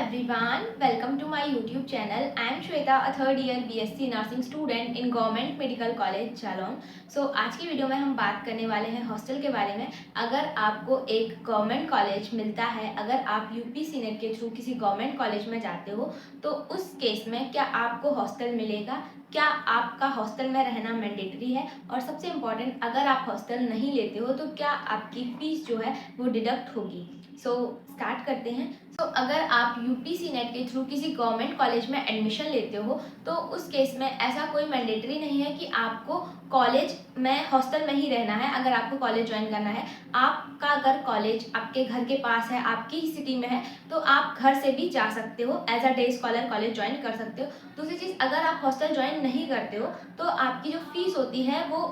everyone, welcome to my YouTube channel. I am Shweta, a third year BSc Nursing student in Government Medical College Chalon. So आज की video में हम बात करने वाले हैं हॉस्टल के बारे में। अगर आपको एक गवर्नमेंट कॉलेज मिलता है, अगर आप यूपीसी नेट के थ्रू किसी गवर्नमेंट कॉलेज में जाते हो तो उस केस में क्या आपको हॉस्टल मिलेगा, क्या आपका हॉस्टल में रहना मैंडेटरी है, और सबसे इम्पॉर्टेंट अगर आप हॉस्टल नहीं लेते हो तो क्या आपकी फीस जो है वो डिडक्ट होगी। सो स्टार्ट करते हैं। अगर आप यूपीसी नेट के थ्रू किसी गवर्नमेंट कॉलेज में एडमिशन लेते हो तो उस केस में ऐसा कोई मैंडेटरी नहीं है कि आपको कॉलेज में हॉस्टल में ही रहना है। अगर आपको कॉलेज ज्वाइन करना है, आपका अगर कॉलेज आपके घर के पास है, आपकी सिटी में है, तो आप घर से भी जा सकते हो, as a day scholar college join कर सकते हो। दूसरी चीज़, अगर आप हॉस्टल ज्वाइन नहीं करते हो तो आपकी जो फीस होती है वो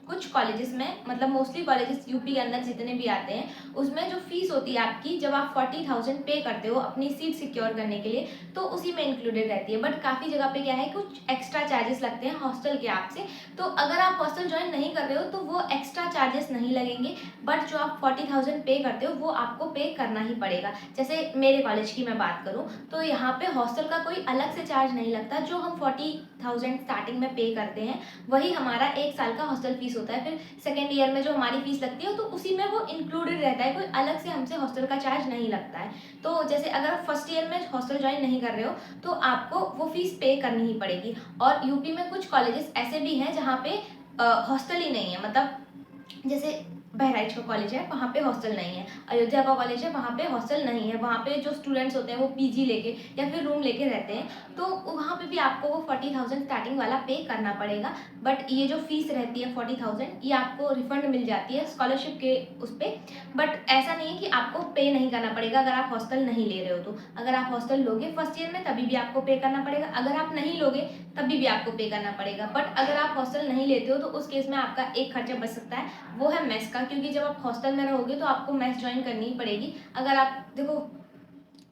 कुछ कॉलेजेस में, मतलब मोस्टली कॉलेजेस यूपी के अंदर जितने भी आते हैं उसमें जो फीस होती है आपकी, जब आप 40,000 पे करते हो अपनी सीट सिक्योर करने के लिए, तो उसी में इंक्लूडेड रहती है। बट काफ़ी जगह पे क्या है, कुछ एक्स्ट्रा चार्जेस लगते हैं हॉस्टल के आपसे। तो अगर आप हॉस्टल ज्वाइन नहीं कर रहे हो तो वो एक्स्ट्रा चार्जेस नहीं लगेंगे, बट जो आप 40,000 पे करते हो वो आपको पे करना ही पड़ेगा। जैसे मेरे कॉलेज की मैं बात करूँ तो यहाँ पे हॉस्टल का कोई अलग से चार्ज नहीं लगता। जो हम 40,000 स्टार्टिंग में पे करते हैं वही हमारा एक साल का हॉस्टल फीस होता है। फिर सेकेंड ईयर में जो हमारी फीस लगती है तो उसी में वो इंक्लूडेड रहता है, कोई अलग से हमसे हॉस्टल का चार्ज नहीं लगता है। तो जैसे अगर आप फर्स्ट ईयर में हॉस्टल ज्वाइन नहीं कर रहे हो तो आपको वो फीस पे करनी ही पड़ेगी। और यूपी में कुछ कॉलेजेस ऐसे भी हैं जहाँ पे हॉस्टल ही नहीं है, मतलब जैसे बहराइच का कॉलेज है वहाँ पे हॉस्टल नहीं है, अयोध्या का कॉलेज है वहाँ पे हॉस्टल नहीं है। वहाँ पे जो स्टूडेंट्स होते हैं वो पीजी लेके या फिर रूम लेके रहते हैं, तो वहाँ पे भी आपको वो 40,000 स्टार्टिंग वाला पे करना पड़ेगा। बट ये जो फीस रहती है 40,000, ये आपको रिफंड मिल जाती है स्कॉलरशिप के उस पर। बट ऐसा नहीं है कि आपको पे नहीं करना पड़ेगा अगर आप हॉस्टल नहीं ले रहे हो। तो अगर आप हॉस्टल लोगे फर्स्ट ईयर में तभी भी आपको पे करना पड़ेगा, अगर आप नहीं लोगे तभी भी आपको पे करना पड़ेगा। बट अगर आप हॉस्टल नहीं लेते हो तो उस केस में आपका एक खर्चा बच सकता है, वो है मेस का। क्योंकि जब आप हॉस्टल में रहोगे तो आपको मेस ज्वाइन करनी ही पड़ेगी। अगर आप देखो,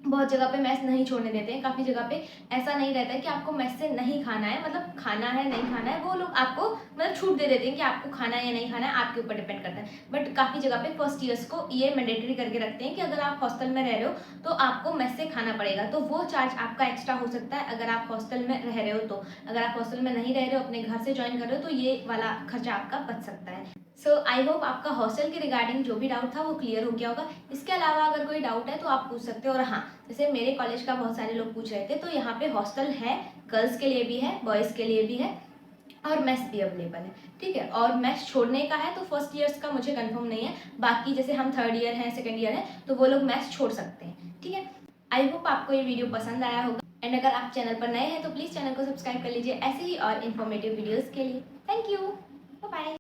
बहुत जगह पे मेस नहीं छोड़ने देते हैं, काफ़ी जगह पे ऐसा नहीं रहता है कि आपको मेस से नहीं खाना है, मतलब खाना है नहीं खाना है, वो लोग आपको मतलब छूट दे देते हैं कि आपको खाना है या नहीं खाना है, आपके ऊपर डिपेंड करता है। बट काफ़ी जगह पे फर्स्ट ईयर्स को ये मैंडेटरी करके रखते हैं कि अगर आप हॉस्टल में रह रहे हो तो आपको मेस से खाना पड़ेगा, तो वो चार्ज आपका एक्स्ट्रा हो सकता है अगर आप हॉस्टल में रह रहे हो। तो अगर आप हॉस्टल में नहीं रह रहे हो, अपने घर से ज्वाइन कर रहे हो, तो ये वाला खर्चा आपका बच सकता है। सो आई होप आपका हॉस्टल के रिगार्डिंग जो भी डाउट था वो क्लियर हो गया होगा। इसके अलावा अगर कोई डाउट है तो आप पूछ सकते हो। और हाँ, जैसे मेरे कॉलेज का बहुत सारे लोग पूछ रहे थे, तो यहाँ पे हॉस्टल है, गर्ल्स के लिए भी है, बॉयज़ के लिए भी है, और मेस भी अवेलेबल है। ठीक है, और मेस छोड़ने का है तो फर्स्ट ईयर्स का मुझे कंफर्म नहीं है, बाकी जैसे हम थर्ड ईयर हैं, सेकेंड ईयर है, तो वो लोग मेस छोड़ सकते हैं। ठीक है, आई होप आपको ये वीडियो पसंद आया होगा। एंड अगर आप चैनल पर नए हैं तो प्लीज़ चैनल को सब्सक्राइब कर लीजिए ऐसे ही और इन्फॉर्मेटिव वीडियोज़ के लिए। Thank you, bye bye.